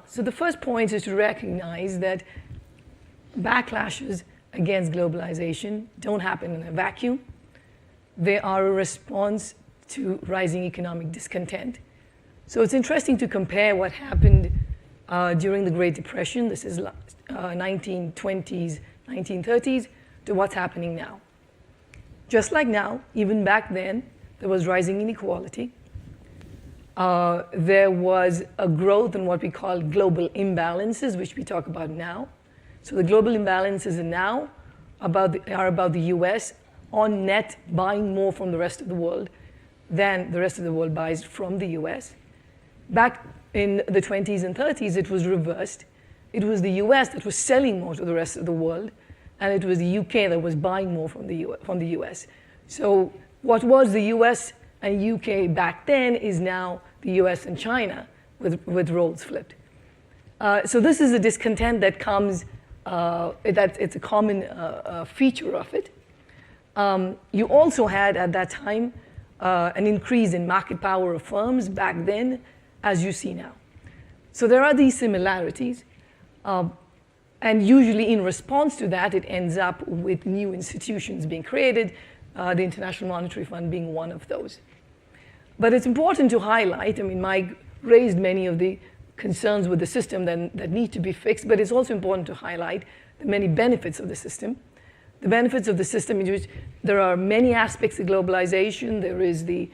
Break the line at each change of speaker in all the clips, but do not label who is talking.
So the first point is to recognize that backlashes against globalization don't happen in a vacuum. They are a response to rising economic discontent. So it's interesting to compare what happened during the Great Depression, this is 1920s, 1930s, to what's happening now. Just like now, even back then, there was rising inequality. There was a growth in what we call global imbalances, which we talk about now. So the global imbalances are now about the US on net buying more from the rest of the world than the rest of the world buys from the US. Back in the 20s and 30s, it was reversed. It was the US that was selling more to the rest of the world, and it was the UK that was buying more from the US. So what was the US and UK back then is now the US and China with roles flipped. So this is a discontent that comes, it's a common feature of it. You also had at that time an increase in market power of firms back then, as you see now. So there are these similarities. And usually in response to that, it ends up with new institutions being created, the International Monetary Fund being one of those. But it's important to highlight, I mean, Mike raised many of the concerns with the system that need to be fixed, but it's also important to highlight the many benefits of the system. The benefits of the system, in which there are many aspects of globalization. There is the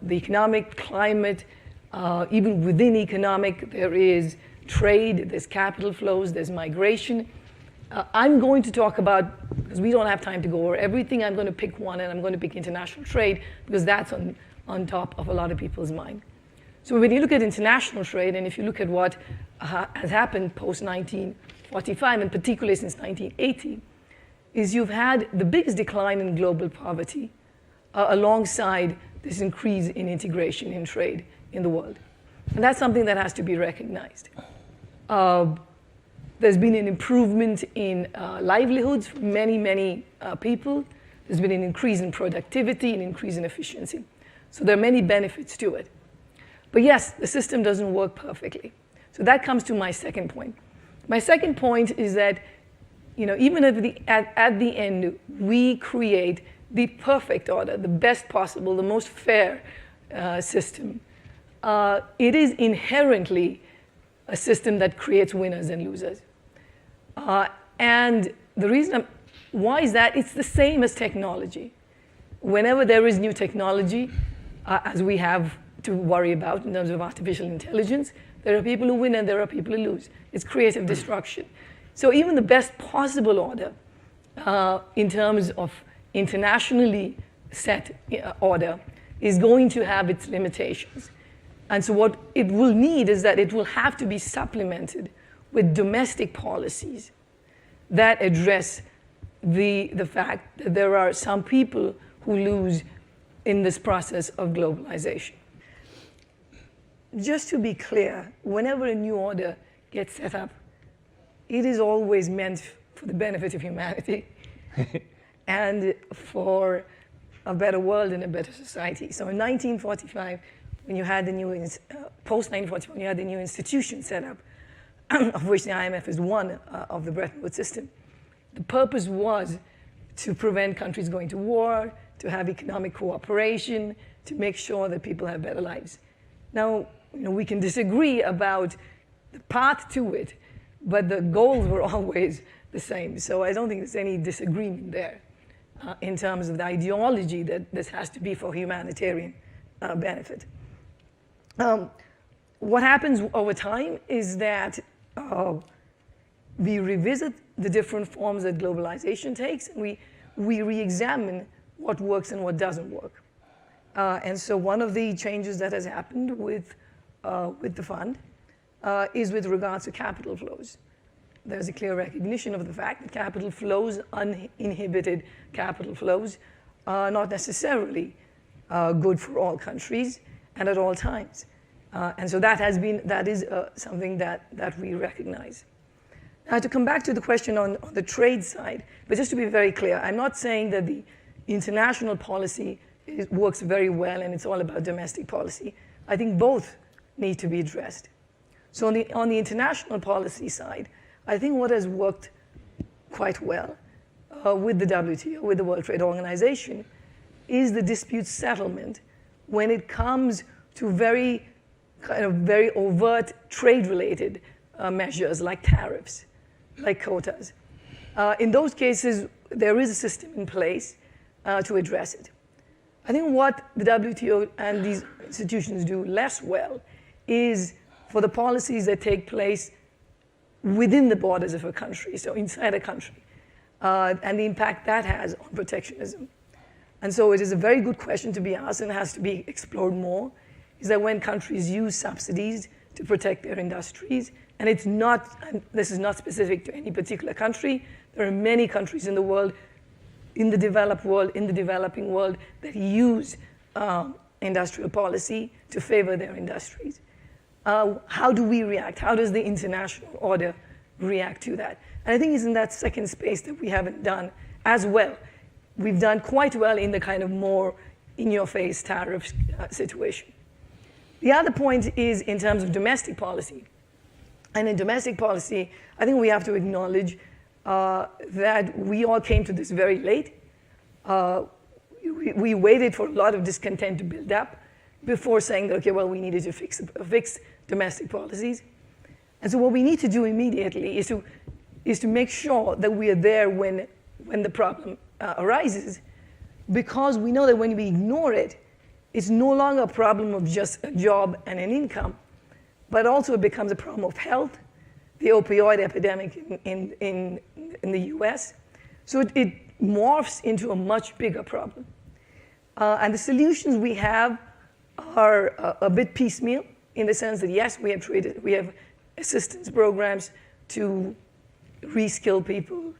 economic climate, even within economic, there is trade, there's capital flows, there's migration. I'm going to talk about, because we don't have time to go over everything, I'm going to pick one, and I'm going to pick international trade, because that's on top of a lot of people's mind. So when you look at international trade, and if you look at what has happened post-1945, and particularly since 1980, is you've had the biggest decline in global poverty alongside this increase in integration in trade in the world. And that's something that has to be recognized. There's been an improvement in livelihoods for many, many people. There's been an increase in productivity, an increase in efficiency. So there are many benefits to it. But yes, the system doesn't work perfectly. So that comes to my second point. My second point is that, you know, even at the end, we create the perfect order, the best possible, the most fair system. It is inherently a system that creates winners and losers. And the reason, why is that? It's the same as technology. Whenever there is new technology, as we have to worry about in terms of artificial intelligence, there are people who win and there are people who lose. It's creative destruction. So even the best possible order in terms of internationally set order is going to have its limitations. And so what it will need is that it will have to be supplemented with domestic policies that address the fact that there are some people who lose in this process of globalization. Just to be clear, whenever a new order gets set up, it is always meant for the benefit of humanity and for a better world and a better society. So in 1945, when you had the new, post-1945, when you had the new institution set up, of which the IMF is one of the Bretton Woods system, the purpose was to prevent countries going to war, to have economic cooperation, to make sure that people have better lives. Now, you know, we can disagree about the path to it, but the goals were always the same. So I don't think there's any disagreement there in terms of the ideology that this has to be for humanitarian benefit. What happens over time is that we revisit the different forms that globalization takes, and we re-examine what works and what doesn't work. And so one of the changes that has happened with the fund is with regards to capital flows. There's a clear recognition of the fact that capital flows, uninhibited capital flows, are not necessarily good for all countries and at all times. And so that is something that we recognize. Now, to come back to the question on the trade side, but just to be very clear, I'm not saying that the international policy works very well and it's all about domestic policy. I think both need to be addressed. So on the international policy side, I think what has worked quite well with the WTO, with the World Trade Organization, is the dispute settlement when it comes to very overt trade-related measures like tariffs, like quotas. In those cases, there is a system in place to address it. I think what the WTO and these institutions do less well is for the policies that take place within the borders of a country, so inside a country, and the impact that has on protectionism. And so it is a very good question to be asked and has to be explored more, is that when countries use subsidies to protect their industries, and it's not, and this is not specific to any particular country, there are many countries in the world, in the developed world, in the developing world, that use industrial policy to favor their industries. How do we react? How does the international order react to that? And I think it's in that second space that we haven't done as well. We've done quite well in the kind of more in-your-face tariff situation. The other point is in terms of domestic policy. And in domestic policy, I think we have to acknowledge that we all came to this very late. We waited for a lot of discontent to build up before saying that, okay, well, we needed to fix domestic policies. And so what we need to do immediately is to make sure that we are there when the problem arises, because we know that when we ignore it, it's no longer a problem of just a job and an income, but also it becomes a problem of health, the opioid epidemic in the US. So it morphs into a much bigger problem. And the solutions we have are a bit piecemeal in the sense that, yes, we have assistance programs to reskill people,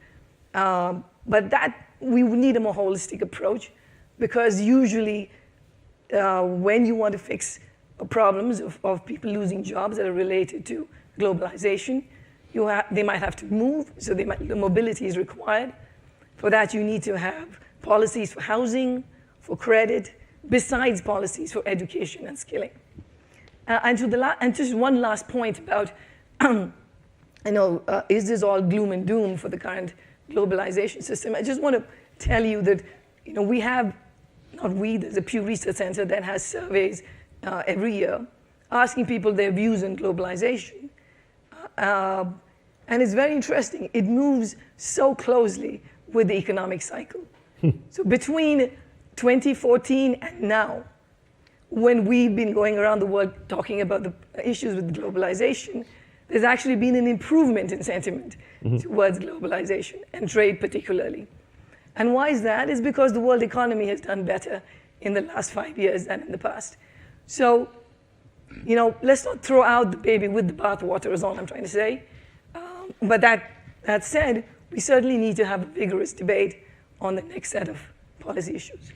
but that we would need a more holistic approach, because usually when you want to fix problems of people losing jobs that are related to globalization, they might have to move, so the mobility is required. For that, you need to have policies for housing, for credit, besides policies for education and skilling. And just one last point about, is this all gloom and doom for the current globalization system? I just want to tell you that, we have, there's a Pew Research Center that has surveys every year asking people their views on globalization. And it's very interesting. It moves so closely with the economic cycle. So between 2014 and now, when we've been going around the world talking about the issues with globalization, there's actually been an improvement in sentiment towards globalization and trade particularly. And why is that? It's because the world economy has done better in the last 5 years than in the past. So, let's not throw out the baby with the bathwater is all I'm trying to say. But that said, we certainly need to have a vigorous debate on the next set of policy issues.